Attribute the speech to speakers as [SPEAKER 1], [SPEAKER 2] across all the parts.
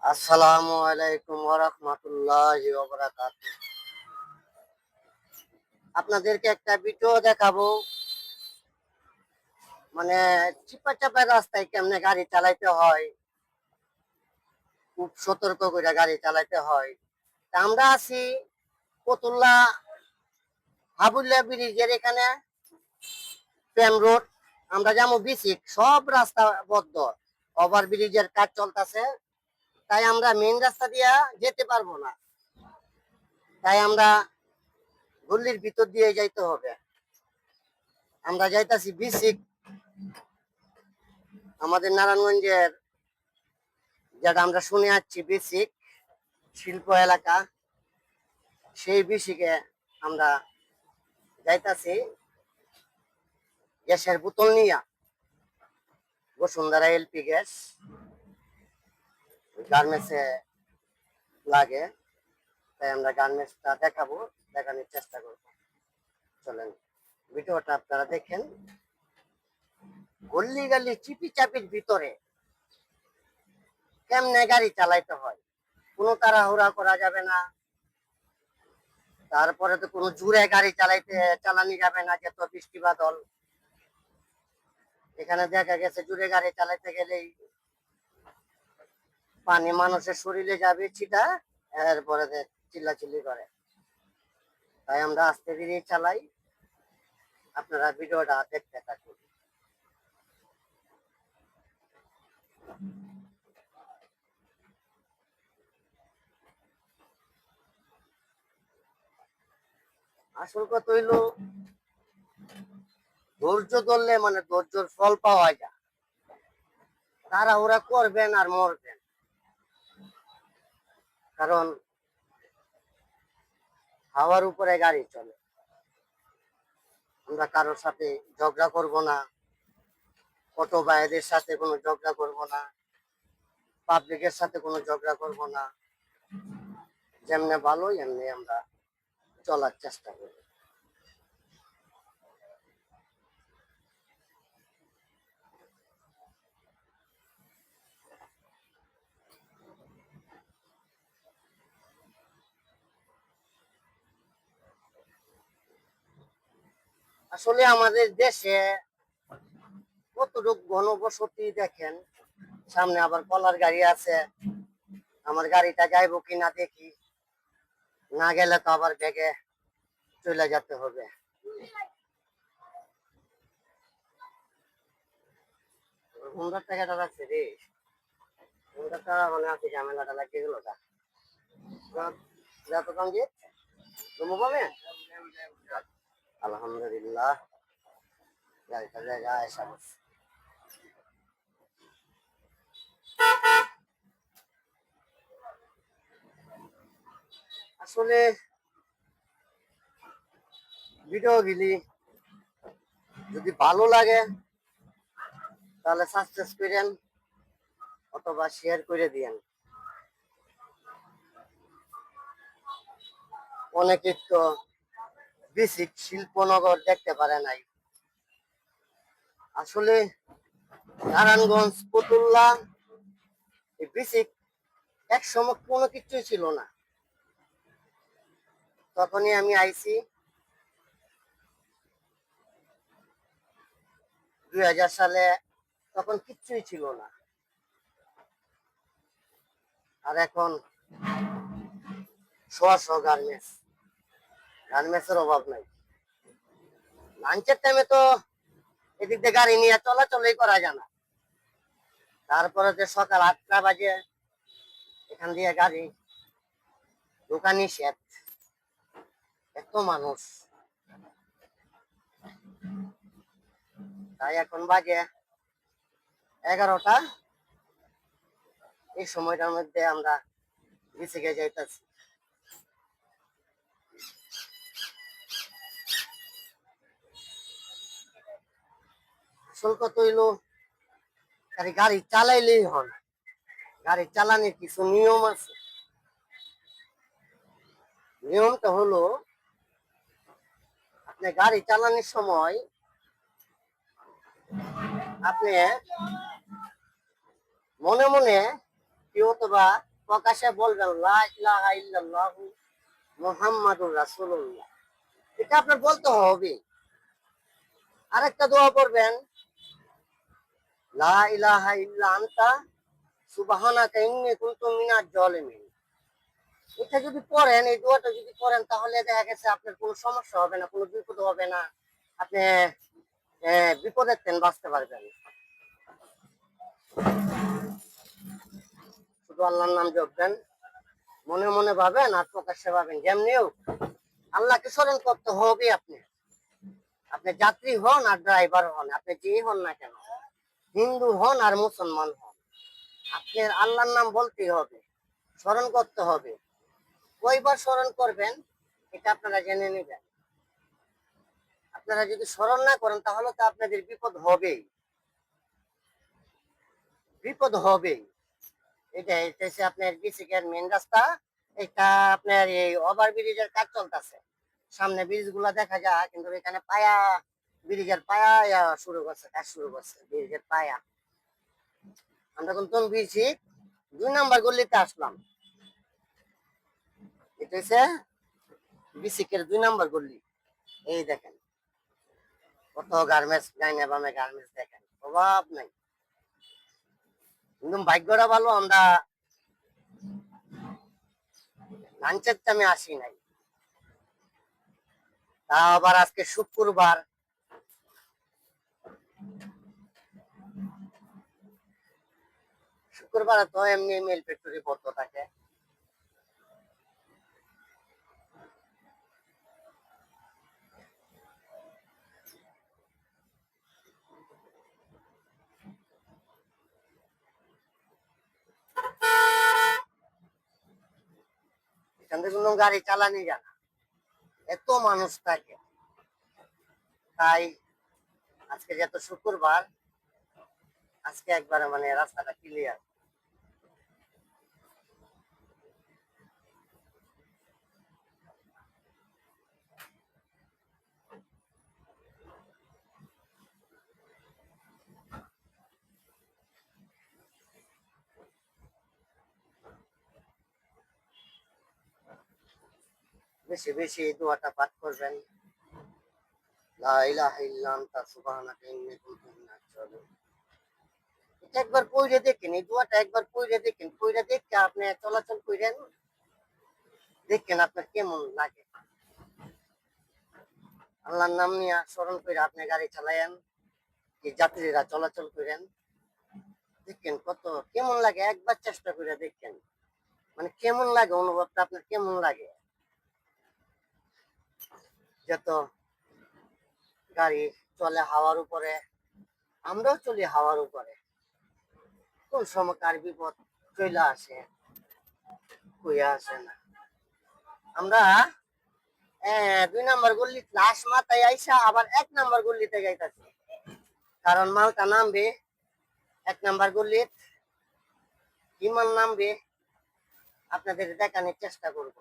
[SPEAKER 1] আসসালামু আলাইকুম ওয়া রাহমাতুল্লাহি ওয়া বারাকাতুহু। আপনাদেরকে একটা ভিডিও দেখাবো, মানে চিপা চাপা রাস্তায় কেমনে গাড়ি চালাইতে হয়, খুব সতর্ক করে গাড়ি চালাইতে হয়। তা আমরা আছি ফতুল্লা হাবুল্লা ব্রিজের এখানে, প্রেম রোড। আমরা যাবো বিসিক, সব রাস্তা বদ্ধ, ওভার ব্রিজের কাজ চলতেছে, তাই আমরা মেইন রাস্তা দিয়া যেতে পারবো না। তাই আমরা গল্লির ভিতর দিয়ে যাইতে হবে। আমরা যাইতাছি বিসিক, আমাদের নারায়ণগঞ্জের, যেটা আমরা শুনে আসছি বিসিক শিল্প এলাকা, সেই বিসিকে আমরা যাইতাছি গ্যাসের বোতল নিয়া। বসুন্ধরা এলপি গ্যাস গার্মেন্টসে লাগে, তাই আমরা গার্মেন্টসটা দেখাবো, দেখানোর চেষ্টা করবো। চলেন ভিডিওটা আপনারা দেখেন। গল্লি গালি চিপি চাপির ভিতরে কেমনে গাড়ি চালাইতে হয়, কোনো তাড়াহুড়া করা যাবে না। তারপরে তো কোনো জোরে গাড়ি চালানি যাবে না, যত বৃষ্টি বাদল। এখানে দেখা গেছে জোরে গাড়ি চালাইতে গেলেই পানি মানুষের শরীরে যাবে ছিটা, এরপরে চিল্লাচিল্লি করে। তাই আমরা আস্তে ধীরে চালাই, আপনারা ভিডিওটা দেখতে থাকুন। আসল কথা হইলো, ধৈর্য ধরলে মানে ধৈর্যর ফল পাওয়া যায়। তারা ওরা করবেন আর মরবেন, কারণ হাওয়ার উপরে গাড়ি চলে। আমরা কারোর সাথে ঝগড়া করব না, অটো ভাইদের সাথে কোনো ঝগড়া করব না, পাবলিকের সাথে কোনো ঝগড়া করব না। যেমনে ভালো এমনি আমরা চলার চেষ্টা করি। আসলে আমাদের দেশে কতটুকু ঘনবসতি দেখেন, সামনে আবার কলার গাড়ি আছে। আমার গাড়িটা যাইবো কিনা দেখি, না গেলে তো আবার বেগে চলে যেতে হবে। হুন্ডার টাকাটা রাখছে রে, হুন্ডারটা মানে আছে, ঝামেলাটা লাগিয়ে গেল। যত কম দিয়ে তুমি পাবে। আলহামদুলিল্লাহ, গাড়িটা জায়গায় আসা করছে। আসলে ভিডিও গিলি যদি ভালো লাগে তাহলে সাবস্ক্রাইব করেন অথবা শেয়ার করে দিয়েন। অনেকে তো বিসিক শিল্পনগর দেখতে পারে নাই। আসলে নারায়ণগঞ্জ ফতুল্লা এই বিসিক এক সময় কোনো কিছুই ছিল না। তখনই আমি আইছি 2000 সালে, তখন কিচ্ছুই ছিল না। আর এখন শো গার্মেন্টস, গার্মেন্টসের অভাব নাই। লাঞ্চের টাইমে তো এদিক দিয়ে গাড়ি নিয়ে চলাচলই করা যায় না। তারপরে যে সকাল 8টা বাজে এখান দিয়ে গাড়ি দোকানি শেষ, এত মানুষ। তাই এখন বাজে 11টা, এই সময়টার মধ্যে আমরা বিসিকে যাইতেছি। আসল কথা হইলো, গাড়ি চালাইলেই হয় না, গাড়ি চালানোর কিছু নিয়ম আছে। নিয়মটা হলো, আপনি গাড়ি চালানোর সময় আপনি মনে মনে কেউ অথবা প্রকাশে বলবেন লা ইলাহা ইল্লাল্লাহু মুহাম্মাদুর রাসূলুল্লাহ, এটা আপনার বলতে হবে। আরেকটা দোয়া পড়বেন, লা ইলাহা ইল্লা আনতা সুবহানাকা ইন্নী কুনতু মিনাজ জালিমিন। এটা যদি পড়েন, এই দোয়াটা যদি পড়েন, তাহলে দেখা গেছে আপনার কোনো সমস্যা হবে না, কোনো বিপদ হবে না, আপনি বিপদের থেকে বাঁচতে পারবেন। শুধু আল্লাহর নাম জপবেন, মনে মনে ভাবেন আর প্রকাশ্যে ভাবেন, যেমনি হোক আল্লাহকে স্মরণ করতে হবে। আপনি আপনি যাত্রী হন আর ড্রাইভার হন, আপনি যেই হন না কেন, হিন্দু হন আর মুসলমান হন, আপনার আল্লাহর নাম বলতেই হবে, স্মরণ করতে হবে। কয়বার স্মরণ করবেন এটা আপনারা জেনে নেবেন। আপনারা যদি স্মরণ না করেন তাহলে তো আপনাদের বিপদ হবেই, বিপদ হবেই। এটা হচ্ছে আপনার বিসিকের মেন রাস্তা। এটা আপনার এই ওভার ব্রিজের কাজ চলতেছে, সামনে ব্রিজ গুলা দেখা যায়, কিন্তু এখানে পায়া, ব্রিজের পায়া শুরু করছে, কাজ শুরু করছে ব্রিজের পায়া। আমরা কিন্তু বিসি 2 নম্বর গলিতে আসলাম। এটা হচ্ছে বিসিকের 2 নম্বর গলি। এই দেখেন কত গার্মেন্টস, ডাইনে বামে গার্মেন্টস, দেখেন অভাব নাই। কিন্তু ভাগ্যটা ভালো, আমরা লাঞ্চের টাইমে আসি নাই। তা আবার আজকে শুক্রবার, শুক্রবার তো এমনি মেল ফ্যাক্টরি বন্ধ থাকে। এখান থেকে কোনো গাড়ি চালানি যায় না, এত মানুষ থাকে। তাই আজকে যেহেতু শুক্রবার, আজকে একবারে মানে রাস্তাটা ক্লিয়ার। বেশি বেশি এই দোয়াটা পাঠ করবেন, লা ইলাহা ইল্লা আনতা সুবহানাকা ইন্নী কুনতু মিনাজ জালিমিন। এটা একবার পড়ে দেখেন, এই দোয়াটা একবার পড়ে দেখেন, পড়ে দেখে আপনি চলাচল করেন, দেখেন আপনার কেমন লাগে। আল্লাহর নাম নিয়ে স্মরণ করে আপনি গাড়ি চালায়েন, এই যাত্রীরা চলাচল করেন, দেখেন কত কেমন লাগে। একবার চেষ্টা করে দেখেন, মানে কেমন লাগে, অনুভবটা আপনার কেমন লাগে। যত গাড়ি চলে হাওয়ার উপরে, আমরাও চলি হাওয়ার উপরে, কোন সময় কার বিপদ চলে আসে কইয়া আসে না। আমরা 2 নম্বর গল্লি লাস্ট মাথায় আইসা আবার 1 নম্বর গল্লিতে যাইতাছি, কারণ মালটা নামবে 1 নম্বর গল্লিত, বিমান নামবে, আপনাদের দেখানোর চেষ্টা করব।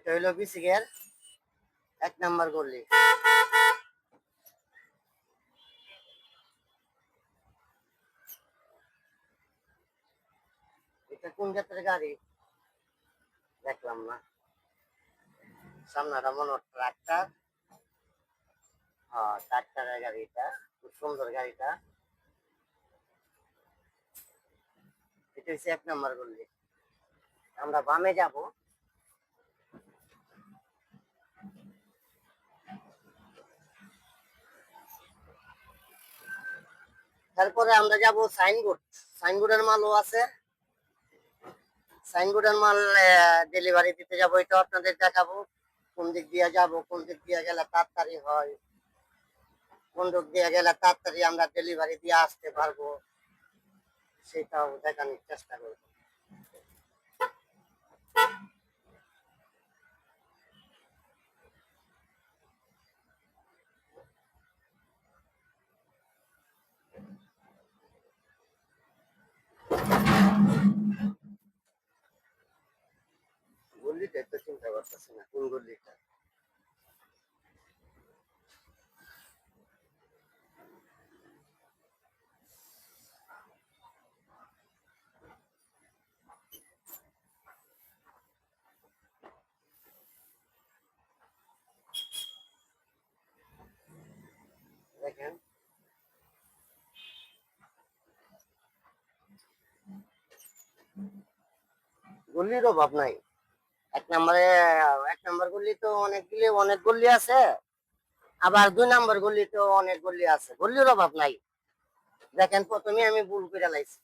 [SPEAKER 1] এটা হইলো বিসিকের 1 নম্বর গল্লি। এটা কোন জাতের গাড়ি দেখলাম না, সামনেটা মনে হয় ট্রাক্টর। হ্যাঁ, ট্রাক্টরের গাড়িটা খুব সুন্দর গাড়িটা। এটা হচ্ছে 1 নম্বর গল্লি। আমরা বামে যাব, তারপরে আমরা যাব সাইনবোর্ড। সাইনবোর্ডের মালও আছে, সাইনবোর্ডের মাল ডেলিভারি দিতে যাব, এটা আপনাদের দেখাবো। কোন দিক দিয়ে যাব, কোন দিক দিয়ে গেলে তাড়াতাড়ি হয়, কোন দিক দিয়ে গেলে তাড়াতাড়ি আমরা ডেলিভারি দিয়ে আসতে পারবো, সেটাও দেখানোর চেষ্টা করব। পারতেছি না কোন গলিটা। দেখেন গলির অভাব নাই। এক নম্বরে, এক নম্বর গলি তো অনেকগুলি, অনেক গলি আছে, আবার 2 নম্বর গলিতেও অনেক গলি আছে, গলির অভাব নাই। দেখেন প্রথমে আমি ভুল করে লাইছি।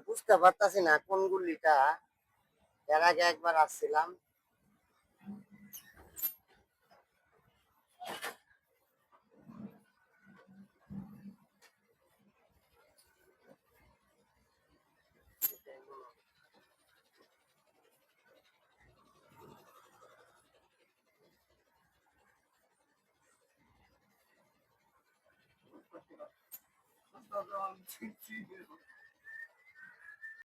[SPEAKER 1] বুঝতে পারতাছি না কোন গলিটা। এর আগে একবার আসছিলাম।